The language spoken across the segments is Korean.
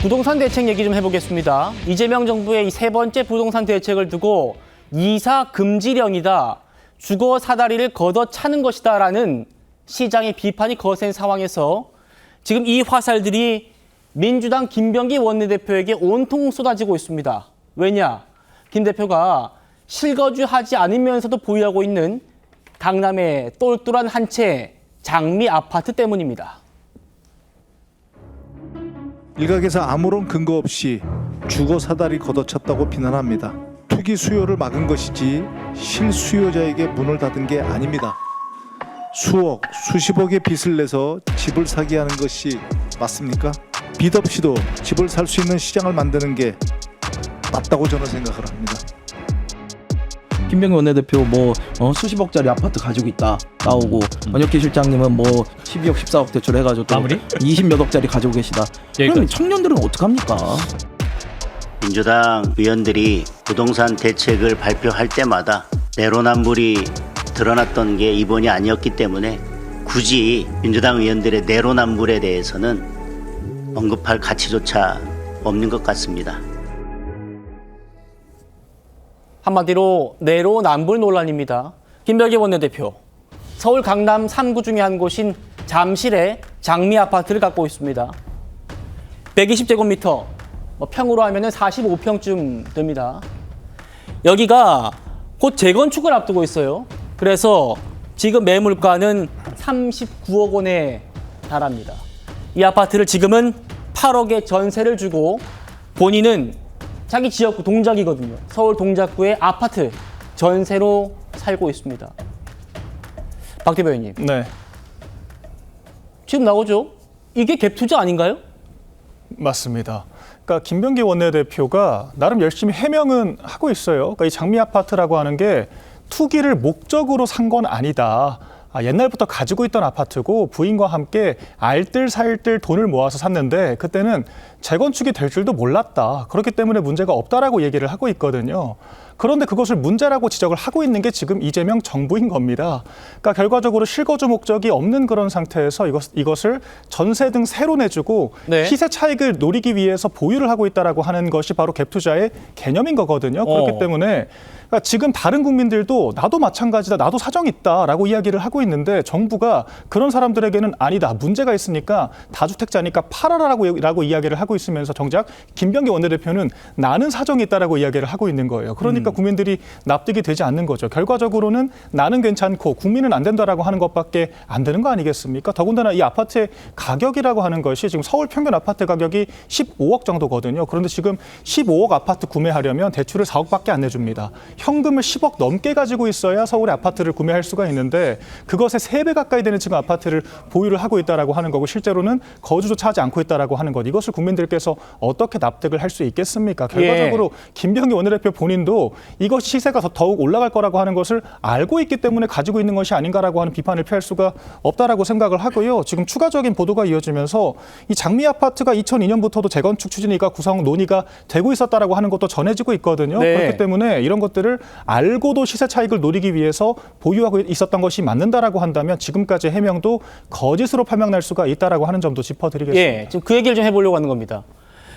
부동산 대책 얘기 좀 해보겠습니다. 이재명 정부의 이 세 번째 부동산 대책을 두고 이사 금지령이다, 주거 사다리를 걷어차는 것이다라는 시장의 비판이 거센 상황에서 지금 이 화살들이 민주당 김병기 원내대표에게 온통 쏟아지고 있습니다. 왜냐? 김 대표가 실거주하지 않으면서도 보유하고 있는 강남의 똘똘한 한 채 장미 아파트 때문입니다. 일각에서 아무런 근거 없이 주거 사다리 걷어찼다고 비난합니다. 투기 수요를 막은 것이지 실수요자에게 문을 닫은 게 아닙니다. 수억, 수십억의 빚을 내서 집을 사게 하는 것이 맞습니까? 빚 없이도 집을 살 수 있는 시장을 만드는 게 맞다고 저는 생각을 합니다. 김병기 원내대표 수십억짜리 아파트 가지고 있다 나오고 권혁기 실장님은 12억 14억 대출해가지고 또 마무리? 20몇 억짜리 가지고 계시다. 그럼 청년들은 어떡합니까? 민주당 의원들이 부동산 대책을 발표할 때마다 내로남불이 드러났던 게 이번이 아니었기 때문에 굳이 민주당 의원들의 내로남불에 대해서는 언급할 가치조차 없는 것 같습니다. 한마디로 내로남불 논란입니다. 김병기 원내대표, 서울 강남 3구 중에 한 곳인 잠실에 장미 아파트를 갖고 있습니다. 120제곱미터, 평으로 하면 45평쯤 됩니다. 여기가 곧 재건축을 앞두고 있어요. 그래서 지금 매물가는 39억 원에 달합니다. 이 아파트를 지금은 8억에 전세를 주고 본인은 자기 지역구 동작이거든요. 서울 동작구의 아파트 전세로 살고 있습니다. 박 대변인님. 네, 지금 나오죠? 이게 갭 투자 아닌가요? 맞습니다. 그러니까 김병기 원내대표가 나름 열심히 해명은 하고 있어요. 그러니까 이 장미 아파트라고 하는 게 투기를 목적으로 산 건 아니다. 옛날부터 가지고 있던 아파트고 부인과 함께 알뜰살뜰 돈을 모아서 샀는데 그때는 재건축이 될 줄도 몰랐다. 그렇기 때문에 문제가 없다라고 얘기를 하고 있거든요. 그런데 그것을 문제라고 지적을 하고 있는 게 지금 이재명 정부인 겁니다. 그러니까 결과적으로 실거주 목적이 없는 그런 상태에서 이것을 전세 등 새로 내주고 네. 시세 차익을 노리기 위해서 보유를 하고 있다라고 하는 것이 바로 갭 투자의 개념인 거거든요. 그렇기 때문에 그러니까 지금 다른 국민들도 나도 마찬가지다, 나도 사정이 있다라고 이야기를 하고 있는데 정부가 그런 사람들에게는 아니다, 문제가 있으니까 다주택자니까 팔아라라고 이야기를 하고 있으면서 정작 김병기 원내대표는 나는 사정이 있다라고 이야기를 하고 있는 거예요. 그러니까 국민들이 납득이 되지 않는 거죠. 결과적으로는 나는 괜찮고 국민은 안 된다라고 하는 것밖에 안 되는 거 아니겠습니까? 더군다나 이 아파트의 가격이라고 하는 것이 지금 서울 평균 아파트 가격이 15억 정도거든요. 그런데 지금 15억 아파트 구매하려면 대출을 4억밖에 안 내줍니다. 현금을 10억 넘게 가지고 있어야 서울의 아파트를 구매할 수가 있는데 그것의 3배 가까이 되는 지금 아파트를 보유를 하고 있다라고 하는 거고 실제로는 거주조차 하지 않고 있다라고 하는 것. 이것을 국민들께서 어떻게 납득을 할 수 있겠습니까? 결과적으로 김병기 원내대표 본인도 이것이 시세가 더욱 올라갈 거라고 하는 것을 알고 있기 때문에 가지고 있는 것이 아닌가라고 하는 비판을 피할 수가 없다라고 생각을 하고요. 지금 추가적인 보도가 이어지면서 이 장미 아파트가 2002년부터도 재건축 추진위가 구성 논의가 되고 있었다라고 하는 것도 전해지고 있거든요. 네. 그렇기 때문에 이런 것들을 알고도 시세 차익을 노리기 위해서 보유하고 있었던 것이 맞는다라고 한다면 지금까지의 해명도 거짓으로 판명날 수가 있다라고 하는 점도 짚어드리겠습니다. 예, 지금 그 얘기를 좀 해보려고 하는 겁니다.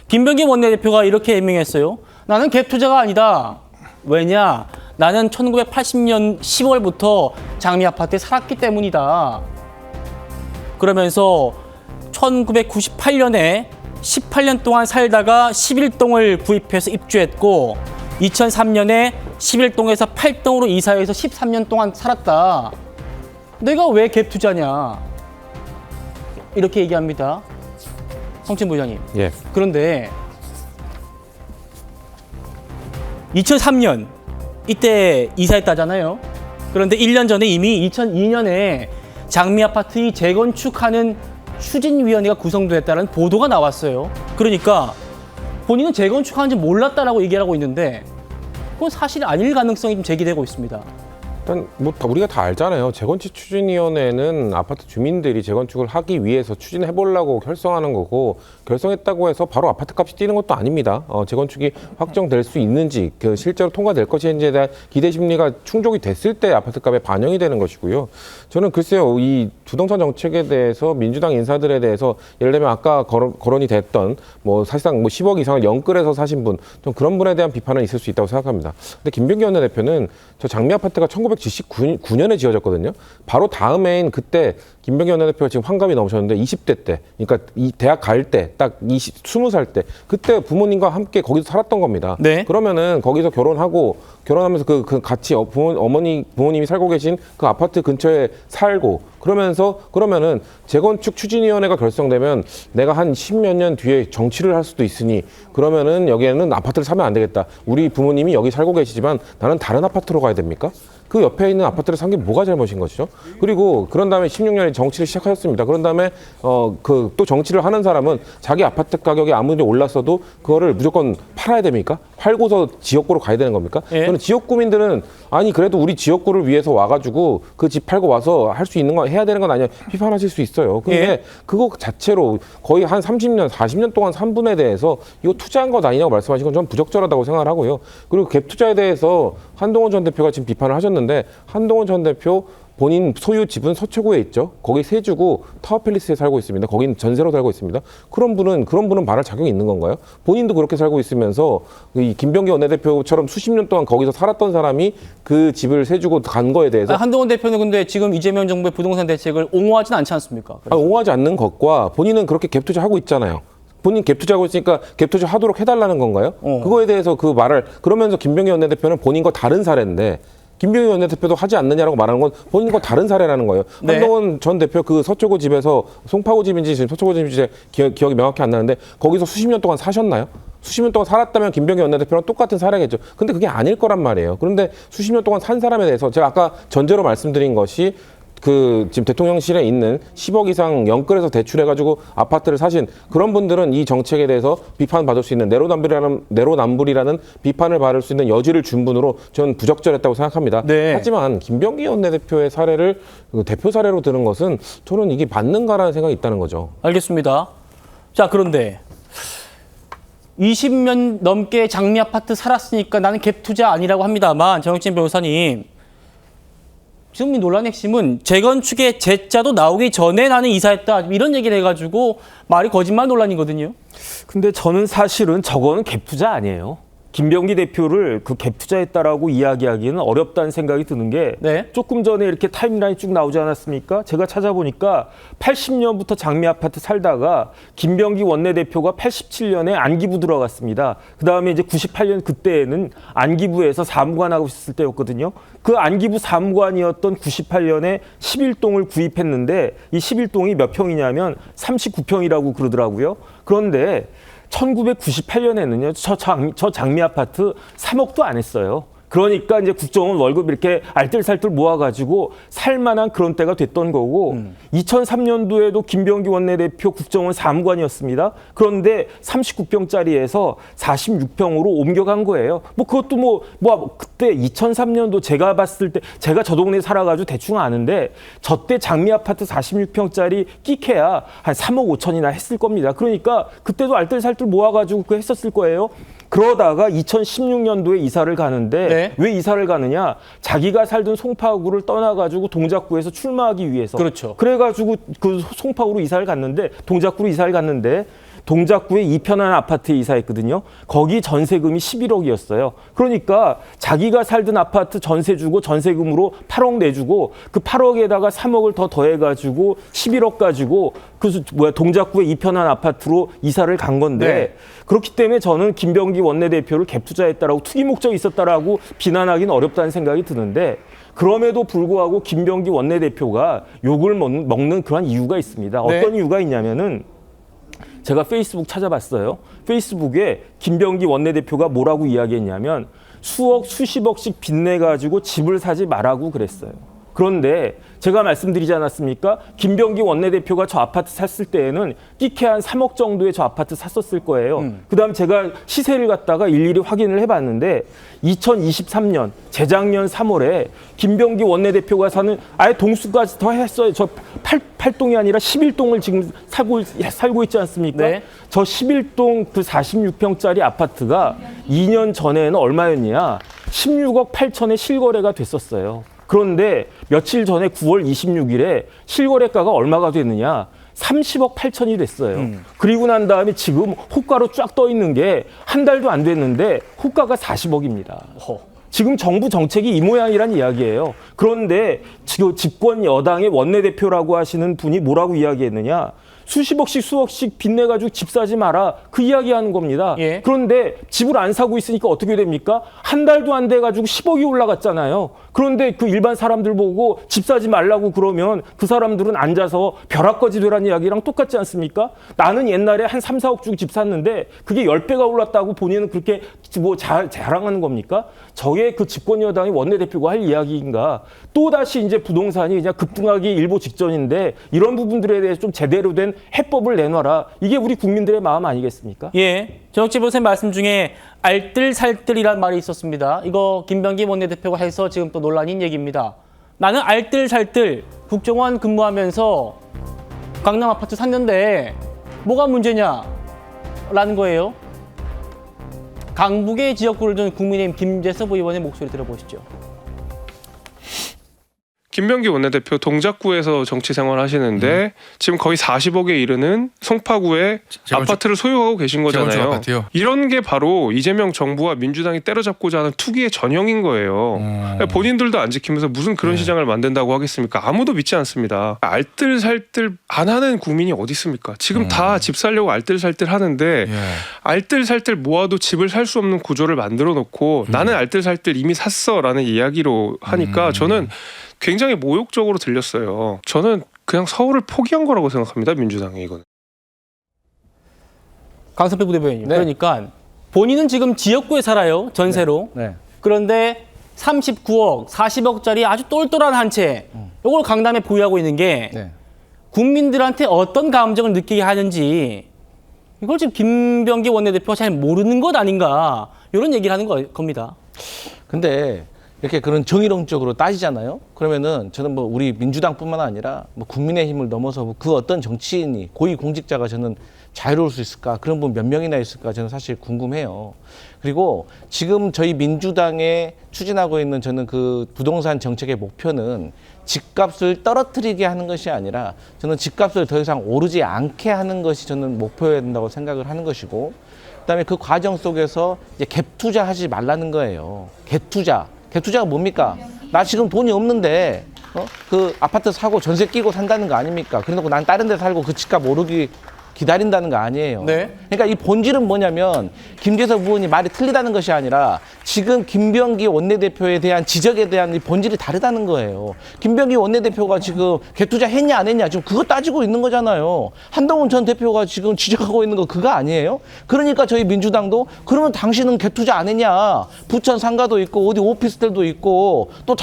김병기 원내대표가 이렇게 해명했어요. 나는 갭 투자가 아니다. 왜냐? 나는 1980년 10월부터 장미 아파트에 살았기 때문이다. 그러면서 1998년에 18년 동안 살다가 11동을 구입해서 입주했고 2003년에 11동에서 8동으로 이사해서 13년 동안 살았다. 내가 왜 갭 투자냐? 이렇게 얘기합니다. 성진 부장님. 예. 그런데 2003년 이때 이사했다잖아요. 그런데 1년 전에 이미 2002년에 장미 아파트 이 재건축하는 추진위원회가 구성됐다는 보도가 나왔어요. 그러니까 본인은 재건축하는지 몰랐다라고 얘기를 하고 있는데 그건 사실 아닐 가능성이 좀 제기되고 있습니다. 일단 뭐 우리가 다 알잖아요. 재건축 추진위원회는 아파트 주민들이 재건축을 하기 위해서 추진해보려고 결성하는 거고, 결성했다고 해서 바로 아파트 값이 뛰는 것도 아닙니다. 재건축이 확정될 수 있는지, 실제로 통과될 것인지에 대한 기대 심리가 충족이 됐을 때 아파트 값에 반영이 되는 것이고요. 저는 글쎄요, 이 부동산 정책에 대해서 민주당 인사들에 대해서 예를 들면 아까 거론이 됐던 뭐 사실상 뭐 10억 이상을 영끌해서 사신 분, 좀 그런 분에 대한 비판은 있을 수 있다고 생각합니다. 근데 김병기 원내대표는 저 장미 아파트가 1979년에 지어졌거든요. 바로 다음해인 그때 김병기 원내대표가 지금 환갑이 넘으셨는데 20대 때, 그러니까 이 대학 갈 때, 딱 20살 때, 그때 부모님과 함께 거기서 살았던 겁니다. 네. 그러면은 거기서 결혼하면서 그 같이 부모님이 살고 계신 그 아파트 근처에 살고, 그러면은 재건축 추진위원회가 결성되면 내가 한 10몇 년 뒤에 정치를 할 수도 있으니 그러면은 여기에는 아파트를 사면 안 되겠다. 우리 부모님이 여기 살고 계시지만 나는 다른 아파트로 가야 됩니까? 그 옆에 있는 아파트를 산 게 뭐가 잘못인 것이죠? 그리고 그런 다음에 16년에 정치를 시작하셨습니다. 그런 다음에 또 정치를 하는 사람은 자기 아파트 가격이 아무리 올랐어도 그거를 무조건 팔아야 됩니까? 팔고서 지역구로 가야 되는 겁니까? 예. 저는 지역구민들은 아니 그래도 우리 지역구를 위해서 와가지고 그 집 팔고 와서 할 수 있는 거 해야 되는 건 아니야 비판하실 수 있어요. 근데 예. 그거 자체로 거의 한 30년, 40년 동안 산 분에 대해서 이거 투자한 것 아니냐고 말씀하신 건 저는 부적절하다고 생각을 하고요. 그리고 갭 투자에 대해서 한동훈 전 대표가 지금 비판을 하셨는데, 한동훈 전 대표 본인 소유 집은 서초구에 있죠. 거기 세주구 타워팰리스에 살고 있습니다. 거긴 전세로 살고 있습니다. 그런 분은 말할 자격이 있는 건가요? 본인도 그렇게 살고 있으면서 이 김병기 원내대표처럼 수십 년 동안 거기서 살았던 사람이 그 집을 세주고 간 거에 대해서 한동훈 대표는 근데 지금 이재명 정부의 부동산 대책을 옹호하진 않지 않습니까? 옹호하지 않는 것과 본인은 그렇게 갭 투자하고 있잖아요. 본인 갭 투자하고 있으니까 갭 투자 하도록 해달라는 건가요? 그거에 대해서 그 말을 그러면서 김병기 원내대표는 본인과 다른 사례인데, 김병기 원내대표도 하지 않느냐라고 말하는 건 본인과 다른 사례라는 거예요. 네. 한동훈 전 대표 그 서초구 집에서 송파구 집인지 지금 서초구 집인지 기억이 명확히 안 나는데 거기서 수십 년 동안 사셨나요? 수십 년 동안 살았다면 김병기 원내대표랑 똑같은 사례겠죠. 근데 그게 아닐 거란 말이에요. 그런데 수십 년 동안 산 사람에 대해서 제가 아까 전제로 말씀드린 것이 지금 대통령실에 있는 10억 이상 영끌해서 대출해가지고 아파트를 사신 그런 분들은 이 정책에 대해서 비판받을 수 있는 내로남불이라는 비판을 받을 수 있는 여지를 준 분으로 저는 부적절했다고 생각합니다. 네. 하지만 김병기 원내대표의 사례를 대표 사례로 드는 것은 저는 이게 맞는가라는 생각이 있다는 거죠. 알겠습니다. 자, 그런데 20년 넘게 장미 아파트 살았으니까 나는 갭 투자 아니라고 합니다만, 정혁진 변호사님, 지금 이 논란의 핵심은 재건축의 재자도 나오기 전에 나는 이사했다, 이런 얘기를 해가지고 말이 거짓말 논란이거든요. 근데 저는 사실은 저거는 갭 투자 아니에요. 김병기 대표를 그 갭 투자했다라고 이야기하기는 어렵다는 생각이 드는 게, 네. 조금 전에 이렇게 타임라인 쭉 나오지 않았습니까? 제가 찾아보니까 80년부터 장미 아파트 살다가 김병기 원내대표가 87년에 안기부 들어갔습니다. 그다음에 이제 98년 그때에는 안기부에서 사무관하고 있었을 때였거든요. 그 안기부 사무관이었던 98년에 11동을 구입했는데 이 11동이 몇 평이냐면 39평이라고 그러더라고요. 그런데 1998년에는요, 저 장미 아파트 3억도 안 했어요. 그러니까 이제 국정원 월급 이렇게 알뜰살뜰 모아가지고 살만한 그런 때가 됐던 거고, 2003년도에도 김병기 원내대표 국정원 사무관이었습니다. 그런데 39평짜리에서 46평으로 옮겨간 거예요. 뭐 그것도 그때 2003년도 제가 봤을 때, 제가 저 동네 살아가지고 대충 아는데, 저때 장미 아파트 46평짜리 끼케야 한 3억 5천이나 했을 겁니다. 그러니까 그때도 알뜰살뜰 모아가지고 그거 했었을 거예요. 그러다가 2016년도에 이사를 가는데, 네. 왜 이사를 가느냐? 자기가 살던 송파구를 떠나가지고 동작구에서 출마하기 위해서. 그렇죠. 그래가지고 그 송파구로 이사를 갔는데, 동작구로 이사를 갔는데, 동작구에 이편한 아파트에 이사했거든요. 거기 전세금이 11억이었어요. 그러니까 자기가 살던 아파트 전세 주고 전세금으로 8억 내주고, 그 8억에다가 3억을 더 더해가지고 11억 가지고 동작구에 이편한 아파트로 이사를 간 건데, 네. 그렇기 때문에 저는 김병기 원내대표를 갭 투자했다라고, 투기 목적이 있었다라고 비난하기는 어렵다는 생각이 드는데, 그럼에도 불구하고 김병기 원내대표가 욕을 먹는 그런 이유가 있습니다. 네. 어떤 이유가 있냐면은, 제가 페이스북 찾아봤어요. 페이스북에 김병기 원내대표가 뭐라고 이야기했냐면, 수십억씩 빚내가지고 집을 사지 말라고 그랬어요. 그런데 제가 말씀드리지 않았습니까? 김병기 원내대표가 저 아파트 샀을 때에는 끼케 한 3억 정도의 저 아파트 샀었을 거예요. 그다음에 제가 시세를 갖다가 일일이 확인을 해봤는데 2023년 재작년 3월에 김병기 원내대표가 사는 아예 동수까지 더 했어요. 저 8동이 아니라 11동을 지금 살고 있지 않습니까? 네. 저 11동 그 46평짜리 아파트가 2년 전에는 얼마였냐? 16억 8천에 실거래가 됐었어요. 그런데 며칠 전에 9월 26일에 실거래가가 얼마가 됐느냐? 30억 8천이 됐어요. 그리고 난 다음에 지금 호가로 쫙 떠 있는 게 한 달도 안 됐는데 호가가 40억입니다. 지금 정부 정책이 이 모양이란 이야기예요. 그런데 지금 집권 여당의 원내대표라고 하시는 분이 뭐라고 이야기했느냐? 수십억씩 수억씩 빚내가지고 집 사지 마라. 그 이야기하는 겁니다. 예. 그런데 집을 안 사고 있으니까 어떻게 됩니까? 한 달도 안 돼가지고 10억이 올라갔잖아요. 그런데 그 일반 사람들 보고 집 사지 말라고 그러면 그 사람들은 앉아서 벼락거지 되라는 이야기랑 똑같지 않습니까? 나는 옛날에 한 3, 4억 주고 집 샀는데 그게 10배가 올랐다고 본인은 그렇게 뭐 자랑하는 겁니까? 저게 그 집권 여당의 원내대표가 할 이야기인가? 또다시 이제 부동산이 그냥 급등하기 일보 직전인데 이런 부분들에 대해서 좀 제대로 된 해법을 내놔라. 이게 우리 국민들의 마음 아니겠습니까? 예, 정혁재 변호사님 말씀 중에 알뜰살뜰이란 말이 있었습니다. 이거 김병기 원내대표가 해서 지금 또 논란인 얘기입니다. 나는 알뜰살뜰 국정원 근무하면서 강남 아파트 샀는데 뭐가 문제냐? 라는 거예요. 강북의 지역구를 둔 국민의힘 김재섭 의원의 목소리 들어보시죠. 김병기 원내대표 동작구에서 정치 생활하시는데 지금 거의 40억에 이르는 송파구에 아파트를 소유하고 계신 거잖아요. 아파트요? 이런 게 바로 이재명 정부와 민주당이 때려잡고자 하는 투기의 전형인 거예요. 본인들도 안 지키면서 무슨 그런 시장을 만든다고 하겠습니까? 아무도 믿지 않습니다. 알뜰살뜰 안 하는 국민이 어디 있습니까? 지금 다 집 살려고 알뜰살뜰 하는데 알뜰살뜰 모아도 집을 살 수 없는 구조를 만들어 놓고 나는 알뜰살뜰 이미 샀어라는 이야기로 하니까 저는 굉장히 모욕적으로 들렸어요. 저는 그냥 서울을 포기한 거라고 생각합니다. 민주당이 이거는. 강선배 부대변인. 네. 그러니까 본인은 지금 지역구에 살아요. 전세로. 네. 그런데 39억, 40억짜리 아주 똘똘한 한 채. 이걸 강남에 보유하고 있는 게 네. 국민들한테 어떤 감정을 느끼게 하는지 이걸 지금 김병기 원내대표가 잘 모르는 것 아닌가 이런 얘기를 하는 겁니다. 근데 이렇게 그런 정의론적으로 따지잖아요. 그러면은 저는 뭐 우리 민주당뿐만 아니라 뭐 국민의힘을 넘어서 그 어떤 정치인이 고위공직자가 저는 자유로울 수 있을까? 그런 분 몇 명이나 있을까? 저는 사실 궁금해요. 그리고 지금 저희 민주당에 추진하고 있는 저는 그 부동산 정책의 목표는 집값을 떨어뜨리게 하는 것이 아니라 저는 집값을 더 이상 오르지 않게 하는 것이 저는 목표여야 된다고 생각을 하는 것이고 그다음에 그 과정 속에서 이제 갭 투자하지 말라는 거예요. 갭 투자. 갭 투자가 뭡니까? 나 지금 돈이 없는데 그 아파트 사고 전세 끼고 산다는 거 아닙니까? 그래놓고 난 다른 데 살고 그 집값 오르기 기다린다는 거 아니에요. 네. 그러니까 이 본질은 뭐냐면 김재섭 의원이 말이 틀리다는 것이 아니라 지금 김병기 원내대표에 대한 지적에 대한 이 본질이 다르다는 거예요. 김병기 원내대표가 지금 갭투자 했냐 안 했냐 지금 그거 따지고 있는 거잖아요. 한동훈 전 대표가 지금 지적하고 있는 거 그거 아니에요? 그러니까 저희 민주당도 그러면 당신은 갭투자 안 했냐? 부천 상가도 있고 어디 오피스텔도 있고 또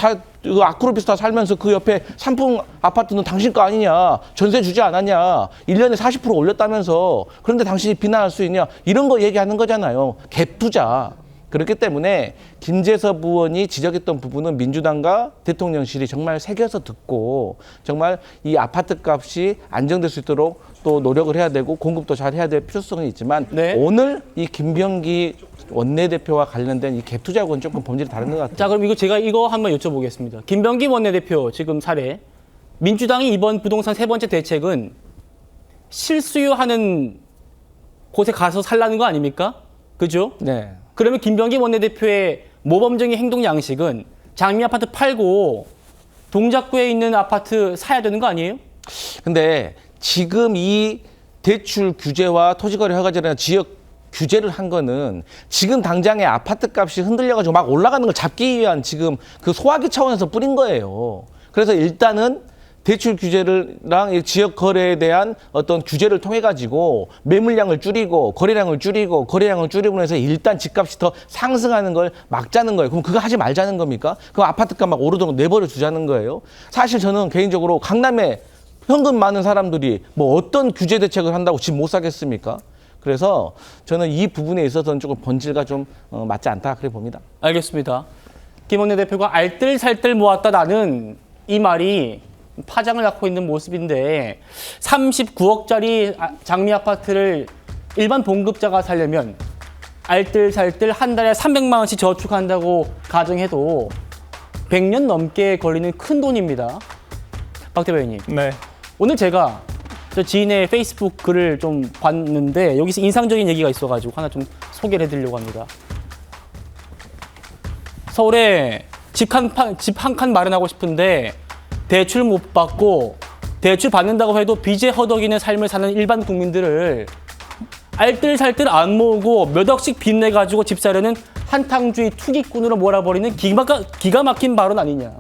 그 아크로비스타 살면서 그 옆에 산풍 아파트는 당신 거 아니냐? 전세 주지 않았냐? 1년에 40% 올렸다면서 그런데 당신이 비난할 수 있냐? 이런 거 얘기하는 거잖아요. 갭 투자. 그렇기 때문에 김재섭 의원이 지적했던 부분은 민주당과 대통령실이 정말 새겨서 듣고 정말 이 아파트 값이 안정될 수 있도록 또 노력을 해야 되고 공급도 잘 해야 될 필요성이 있지만 네. 오늘 이 김병기 원내대표와 관련된 이 갭 투자하고는 조금 본질이 다른 것 같아요. 자, 그럼 제가 이거 한번 여쭤보겠습니다. 김병기 원내대표 지금 사례. 민주당이 이번 부동산 세 번째 대책은 실수요하는 곳에 가서 살라는 거 아닙니까? 그죠? 네. 그러면 김병기 원내대표의 모범적인 행동 양식은 장미 아파트 팔고 동작구에 있는 아파트 사야 되는 거 아니에요? 근데 지금 이 대출 규제와 토지거래 허가제라는 지역 규제를 한 거는 지금 당장의 아파트 값이 흔들려가지고 막 올라가는 걸 잡기 위한 지금 그 소화기 차원에서 뿌린 거예요. 그래서 일단은 대출 규제랑 지역 거래에 대한 어떤 규제를 통해 가지고 매물량을 줄이고 거래량을 줄이고 해서 일단 집값이 더 상승하는 걸 막자는 거예요. 그럼 그거 하지 말자는 겁니까? 그럼 아파트값 막 오르도록 내버려 두자는 거예요. 사실 저는 개인적으로 강남에 현금 많은 사람들이 뭐 어떤 규제 대책을 한다고 집 못 사겠습니까? 그래서 저는 이 부분에 있어서는 조금 본질과 좀 맞지 않다 그렇게 봅니다. 알겠습니다. 김원내 대표가 알뜰살뜰 모았다라는 이 말이 파장을 낳고 있는 모습인데 39억짜리 장미 아파트를 일반 봉급자가 살려면 알뜰살뜰 한 달에 300만 원씩 저축한다고 가정해도 100년 넘게 걸리는 큰 돈입니다. 박 대변인. 네. 오늘 제가 저 지인의 페이스북 글을 좀 봤는데 여기서 인상적인 얘기가 있어가지고 하나 좀 소개를 해드리려고 합니다. 서울에 집 한 칸 마련하고 싶은데 대출 못 받고 대출 받는다고 해도 빚에 허덕이는 삶을 사는 일반 국민들을 알뜰살뜰 안 모으고 몇 억씩 빚내가지고 집 사려는 한탕주의 투기꾼으로 몰아버리는 기가 막힌 발언 아니냐.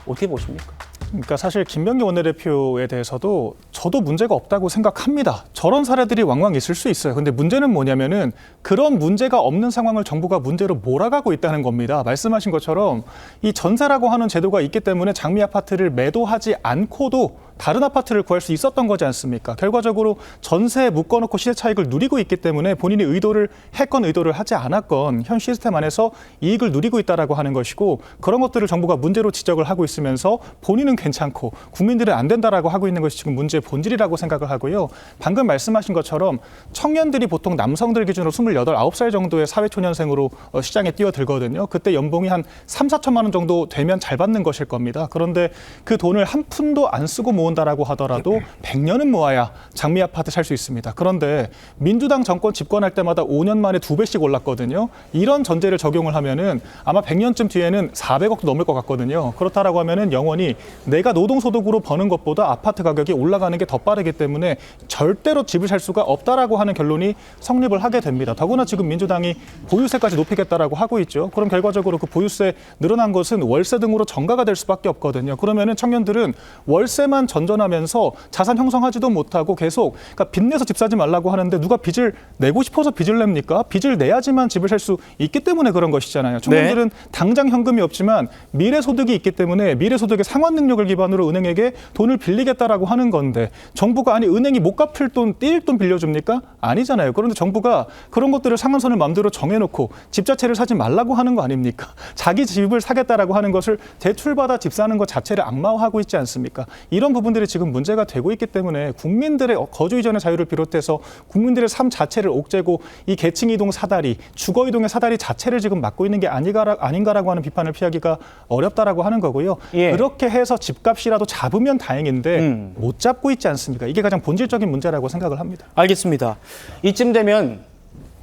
어떻게 보십니까? 그러니까 사실 김병기 원내대표에 대해서도 저도 문제가 없다고 생각합니다. 저런 사례들이 왕왕 있을 수 있어요. 근데 문제는 뭐냐면은 그런 문제가 없는 상황을 정부가 문제로 몰아가고 있다는 겁니다. 말씀하신 것처럼 이 전세라고 하는 제도가 있기 때문에 장미 아파트를 매도하지 않고도 다른 아파트를 구할 수 있었던 거지 않습니까? 결과적으로 전세에 묶어놓고 시세 차익을 누리고 있기 때문에 본인이 의도를 했건 의도를 하지 않았건 현 시스템 안에서 이익을 누리고 있다라고 하는 것이고 그런 것들을 정부가 문제로 지적을 하고 있으면서 본인은 괜찮고 국민들은 안 된다라고 하고 있는 것이 지금 문제의 본질이라고 생각을 하고요. 방금 말씀하신 것처럼 청년들이 보통 남성들 기준으로 28, 9살 정도의 사회초년생으로 시장에 뛰어들거든요. 그때 연봉이 한 3, 4천만 원 정도 되면 잘 받는 것일 겁니다. 그런데 그 돈을 한 푼도 안 쓰고 모은다라고 하더라도 100년은 모아야 장미 아파트 살 수 있습니다. 그런데 민주당 정권 집권할 때마다 5년 만에 2배씩 올랐거든요. 이런 전제를 적용을 하면은 아마 100년쯤 뒤에는 400억도 넘을 것 같거든요. 그렇다라고 하면은 영원히 내가 노동소득으로 버는 것보다 아파트 가격이 올라가는 게 더 빠르기 때문에 절대로 집을 살 수가 없다라고 하는 결론이 성립을 하게 됩니다. 더구나 지금 민주당이 보유세까지 높이겠다라고 하고 있죠. 그럼 결과적으로 그 보유세 늘어난 것은 월세 등으로 전가가 될 수밖에 없거든요. 그러면은 청년들은 월세만 전전하면서 자산 형성하지도 못하고 계속 그러니까 빚내서 집 사지 말라고 하는데 누가 빚을 내고 싶어서 빚을 냅니까? 빚을 내야지만 집을 살 수 있기 때문에 그런 것이잖아요. 청년들은 당장 현금이 없지만 미래 소득이 있기 때문에 미래 소득의 상환 능력을 기반으로 은행에게 돈을 빌리겠다라고 하는 건데 정부가 아니 은행이 못 갚을 돈, 떼일 돈 빌려줍니까? 아니잖아요. 그런데 정부가 그런 것들을 상한선을 마음대로 정해놓고 집 자체를 사지 말라고 하는 거 아닙니까? 자기 집을 사겠다라고 하는 것을 대출받아 집 사는 것 자체를 악마화하고 있지 않습니까? 이런 부분들이 지금 문제가 되고 있기 때문에 국민들의 거주 이전의 자유를 비롯해서 국민들의 삶 자체를 옥죄고 이 계층 이동 사다리, 주거 이동의 사다리 자체를 지금 막고 있는 게 아닌가라고 하는 비판을 피하기가 어렵다라고 하는 거고요. 예. 그렇게 해서 집값이라도 잡으면 다행인데 못 잡고 있지 않습니까? 이게 가장 본질적인 문제라고 생각을 합니다. 알겠습니다. 이쯤 되면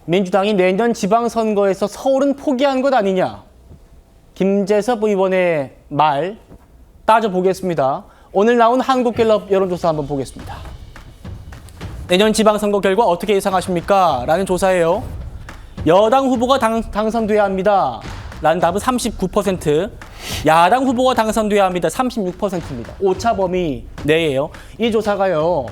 민주당이 내년 지방선거에서 서울은 포기한 것 아니냐. 김재섭 의원의 말 따져보겠습니다. 오늘 나온 한국갤럽 여론조사 한번 보겠습니다. 내년 지방선거 결과 어떻게 예상하십니까? 라는 조사예요. 여당 후보가 당선돼야 합니다. 라는 답은 39%, 야당 후보가 당선돼야 합니다. 36%입니다. 오차 범위 내예요. 이 조사가요.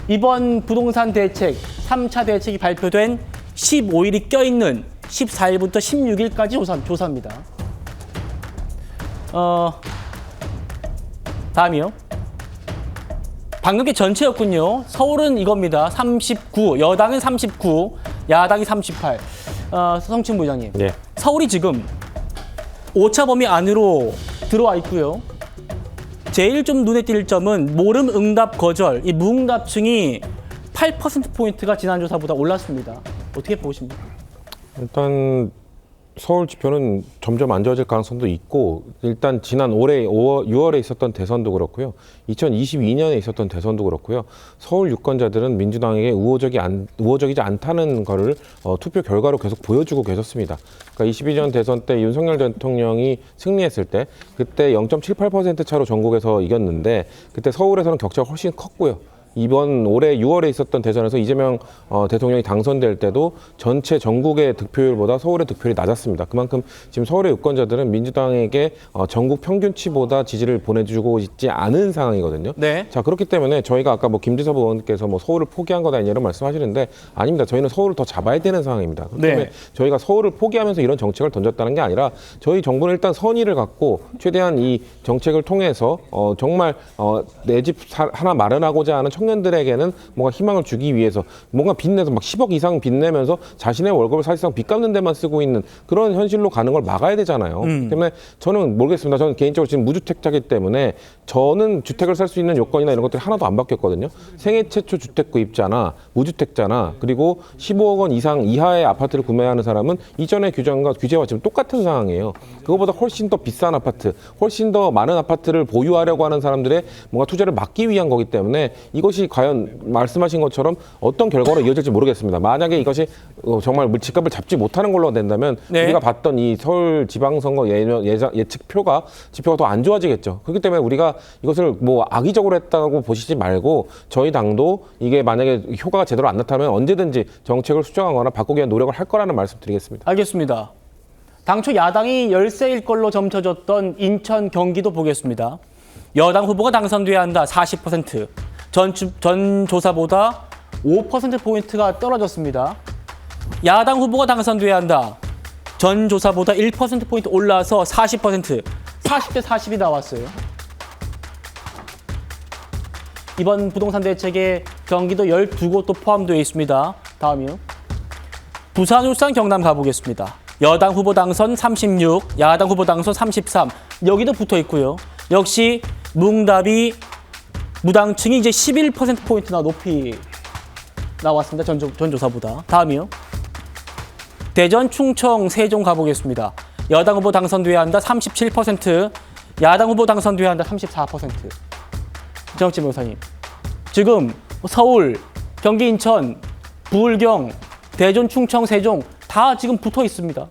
이번 부동산 대책, 3차 대책이 발표된 15일이 껴있는 14일부터 16일까지 조사입니다. 다음이요. 방금 게 전체였군요. 서울은 이겁니다. 39, 여당은 39, 야당이 38. 성춘 부장님. 네. 서울이 지금 오차 범위 안으로 들어와 있고요. 제일 좀 눈에 띌 점은 모름, 응답, 거절. 이 무응답층이 8%포인트가 지난 조사보다 올랐습니다. 어떻게 보십니까? 일단 서울 지표는 점점 안 좋아질 가능성도 있고 일단 지난 올해 6월에 있었던 대선도 그렇고요. 2022년에 있었던 대선도 그렇고요. 서울 유권자들은 민주당에게 우호적이지 않다는 거를 투표 결과로 계속 보여주고 계셨습니다. 그러니까 22년 대선 때 윤석열 대통령이 승리했을 때 그때 0.78% 차로 전국에서 이겼는데 그때 서울에서는 격차가 훨씬 컸고요. 이번 올해 6월에 있었던 대선에서 이재명 대통령이 당선될 때도 전체 전국의 득표율보다 서울의 득표율이 낮았습니다. 그만큼 지금 서울의 유권자들은 민주당에게 전국 평균치보다 지지를 보내주고 있지 않은 상황이거든요. 네. 자, 그렇기 때문에 저희가 아까 뭐 김지섭 의원께서 뭐 서울을 포기한 거다 이런 말씀하시는데 아닙니다. 저희는 서울을 더 잡아야 되는 상황입니다. 그렇기 때문에 네. 저희가 서울을 포기하면서 이런 정책을 던졌다는 게 아니라 저희 정부는 일단 선의를 갖고 최대한 이 정책을 통해서 정말 내 집 하나 마련하고자 하는 청년들에게는 뭔가 희망을 주기 위해서 뭔가 빚내서 막 10억 이상 빚내면서 자신의 월급을 사실상 빚 갚는 데만 쓰고 있는 그런 현실로 가는 걸 막아야 되잖아요. 그렇기 때문에 저는 모르겠습니다. 저는 개인적으로 지금 무주택자이기 때문에 저는 주택을 살 수 있는 요건이나 이런 것들이 하나도 안 바뀌었거든요. 생애 최초 주택 구입자나 무주택자나 그리고 15억 원 이상 이하의 아파트를 구매하는 사람은 이전의 규정과 규제와 지금 똑같은 상황이에요. 그거보다 훨씬 더 비싼 아파트, 훨씬 더 많은 아파트를 보유하려고 하는 사람들의 뭔가 투자를 막기 위한 거기 때문에 이것이 과연 말씀하신 것처럼 어떤 결과로 이어질지 모르겠습니다. 만약에 이것이 정말 집값을 잡지 못하는 걸로 된다면 네. 우리가 봤던 이 서울 지방선거 예측표가 지표가 더 안 좋아지겠죠. 그렇기 때문에 우리가 이것을 뭐 악의적으로 했다고 보시지 말고 저희 당도 이게 만약에 효과가 제대로 안 나타나면 언제든지 정책을 수정하거나 바꾸기 위한 노력을 할 거라는 말씀드리겠습니다. 알겠습니다. 당초 야당이 열세일 걸로 점쳐졌던 인천, 경기도 보겠습니다. 여당 후보가 당선돼야 한다 40%. 전 조사보다 5%포인트가 떨어졌습니다. 야당 후보가 당선돼야 한다. 전 조사보다 1%포인트 올라서 40%. 40대 40이 나왔어요. 이번 부동산 대책에 경기도 12곳도 포함되어 있습니다. 다음이요. 부산, 울산, 경남 가보겠습니다. 여당 후보 당선 36, 야당 후보 당선 33. 여기도 붙어 있고요. 역시 무응답이 무당층이 이제 11%포인트나 높이 나왔습니다. 전조사보다. 다음이요. 대전, 충청, 세종 가보겠습니다. 여당 후보 당선돼야 한다 37%, 야당 후보 당선돼야 한다 34%. 정혁진 변호사님. 지금 서울, 경기, 인천, 부울경, 대전, 충청, 세종 다 지금 붙어 있습니다.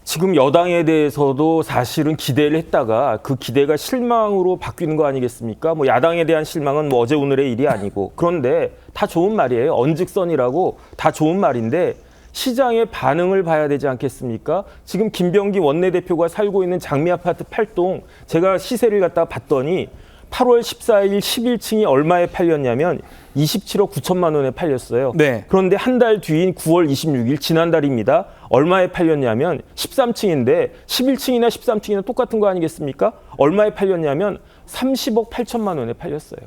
지금 여당에 대해서도 사실은 기대를 했다가 그 기대가 실망으로 바뀌는 거 아니겠습니까? 뭐 야당에 대한 실망은 뭐 어제 오늘의 일이 아니고 그런데 다 좋은 말이에요. 언즉선이라고 다 좋은 말인데 시장의 반응을 봐야 되지 않겠습니까? 지금 김병기 원내대표가 살고 있는 장미아파트 8동 제가 시세를 갖다가 봤더니 8월 14일 11층이 얼마에 팔렸냐면 27억 9천만 원에 팔렸어요. 네. 그런데 한 달 뒤인 9월 26일 지난달입니다. 얼마에 팔렸냐면 13층인데 11층이나 13층이나 똑같은 거 아니겠습니까? 얼마에 팔렸냐면 30억 8천만 원에 팔렸어요.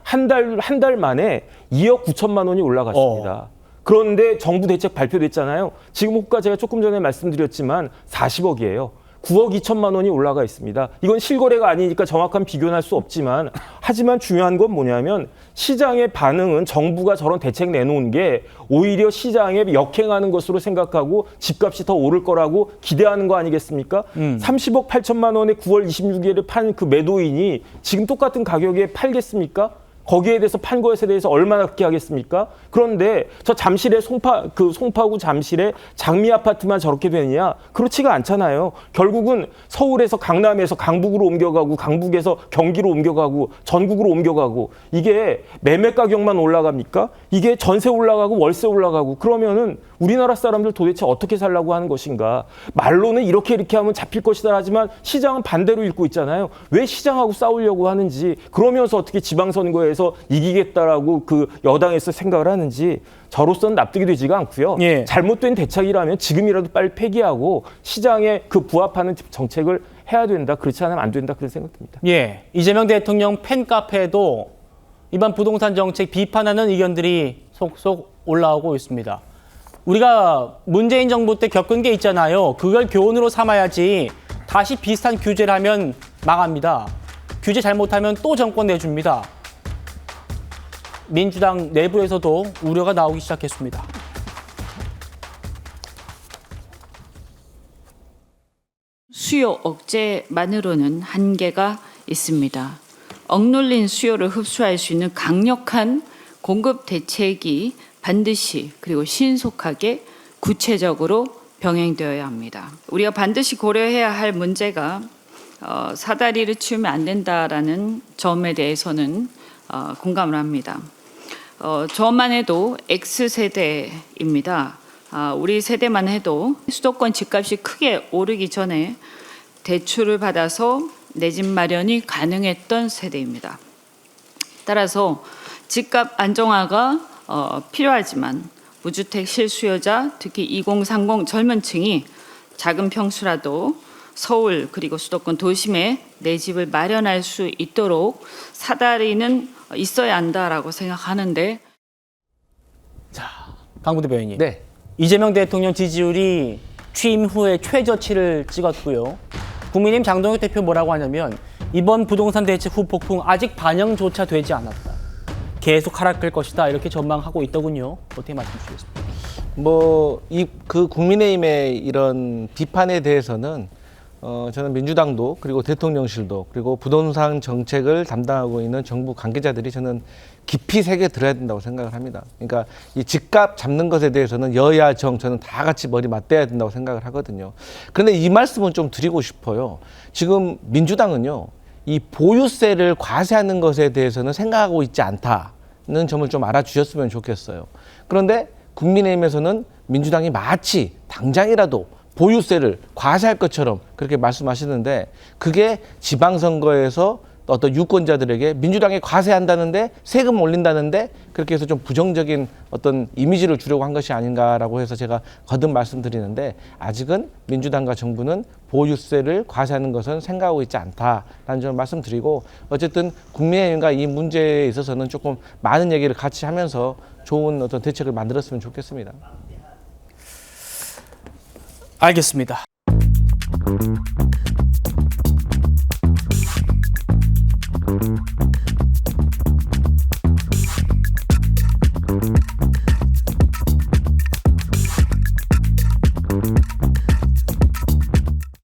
한 달 만에 2억 9천만 원이 올라갔습니다. 그런데 정부 대책 발표됐잖아요. 지금 호가 제가 조금 전에 말씀드렸지만 40억이에요. 9억 2천만 원이 올라가 있습니다. 이건 실거래가 아니니까 정확한 비교는 할 수 없지만 하지만 중요한 건 뭐냐면 시장의 반응은 정부가 저런 대책 내놓은 게 오히려 시장에 역행하는 것으로 생각하고 집값이 더 오를 거라고 기대하는 거 아니겠습니까? 30억 8천만 원에 9월 26일에 판 그 매도인이 지금 똑같은 가격에 팔겠습니까? 거기에 대해서 판 것에 대해서 얼마나 그렇게 하겠습니까? 그런데 저 잠실의 송파구 잠실의 장미 아파트만 저렇게 되느냐? 그렇지가 않잖아요. 결국은 서울에서 강남에서 강북으로 옮겨가고 강북에서 경기로 옮겨가고 전국으로 옮겨가고 이게 매매 가격만 올라갑니까? 이게 전세 올라가고 월세 올라가고 그러면은 우리나라 사람들 도대체 어떻게 살라고 하는 것인가? 말로는 이렇게 하면 잡힐 것이다 하지만 시장은 반대로 읽고 있잖아요. 왜 시장하고 싸우려고 하는지 그러면서 어떻게 지방선거에서 이기겠다라고 그 여당에서 생각을 하는지 저로서는 납득이 되지가 않고요. 예. 잘못된 대책이라면 지금이라도 빨리 폐기하고 시장에 그 부합하는 정책을 해야 된다. 그렇지 않으면 안 된다. 그런 생각됩니다. 예, 이재명 대통령 팬카페에도 이번 부동산 정책 비판하는 의견들이 속속 올라오고 있습니다. 우리가 문재인 정부 때 겪은 게 있잖아요. 그걸 교훈으로 삼아야지 다시 비슷한 규제를 하면 망합니다. 규제 잘못하면 또 정권 내줍니다. 민주당 내부에서도 우려가 나오기 시작했습니다. 수요 억제만으로는 한계가 있습니다. 억눌린 수요를 흡수할 수 있는 강력한 공급 대책이 반드시 그리고 신속하게 구체적으로 병행되어야 합니다. 우리가 반드시 고려해야 할 문제가 사다리를 치우면 안 된다라는 점에 대해서는 공감을 합니다. 저만 해도 X세대입니다. 우리 세대만 해도 수도권 집값이 크게 오르기 전에 대출을 받아서 내 집 마련이 가능했던 세대입니다. 따라서 집값 안정화가 필요하지만 무주택 실수요자, 특히 2030 젊은 층이 작은 평수라도 서울 그리고 수도권 도심에 내 집을 마련할 수 있도록 사다리는 있어야 한다라고 생각하는데. 자, 강부 대변인님. 네. 이재명 대통령 지지율이 취임 후에 최저치를 찍었고요. 국민의힘 장동혁 대표 뭐라고 하냐면 이번 부동산 대책 후폭풍 아직 반영조차 되지 않았다. 계속 하락할 것이다. 이렇게 전망하고 있더군요. 어떻게 말씀 주시겠습니까? 그 국민의힘의 이런 비판에 대해서는 저는 민주당도 그리고 대통령실도 그리고 부동산 정책을 담당하고 있는 정부 관계자들이 저는 깊이 새겨 들어야 된다고 생각을 합니다. 그러니까 이 집값 잡는 것에 대해서는 여야 정 저는 다 같이 머리 맞대야 된다고 생각을 하거든요. 그런데 이 말씀은 좀 드리고 싶어요. 지금 민주당은요, 이 보유세를 과세하는 것에 대해서는 생각하고 있지 않다는 점을 좀 알아주셨으면 좋겠어요. 그런데 국민의힘에서는 민주당이 마치 당장이라도 보유세를 과세할 것처럼 그렇게 말씀하시는데, 그게 지방선거에서 어떤 유권자들에게 민주당이 과세한다는데 세금 올린다는데 그렇게 해서 좀 부정적인 어떤 이미지를 주려고 한 것이 아닌가라고 해서 제가 거듭 말씀드리는데, 아직은 민주당과 정부는 보유세를 과세하는 것은 생각하고 있지 않다라는 점을 말씀드리고, 어쨌든 국민의힘과 이 문제에 있어서는 조금 많은 얘기를 같이 하면서 좋은 어떤 대책을 만들었으면 좋겠습니다. 알겠습니다.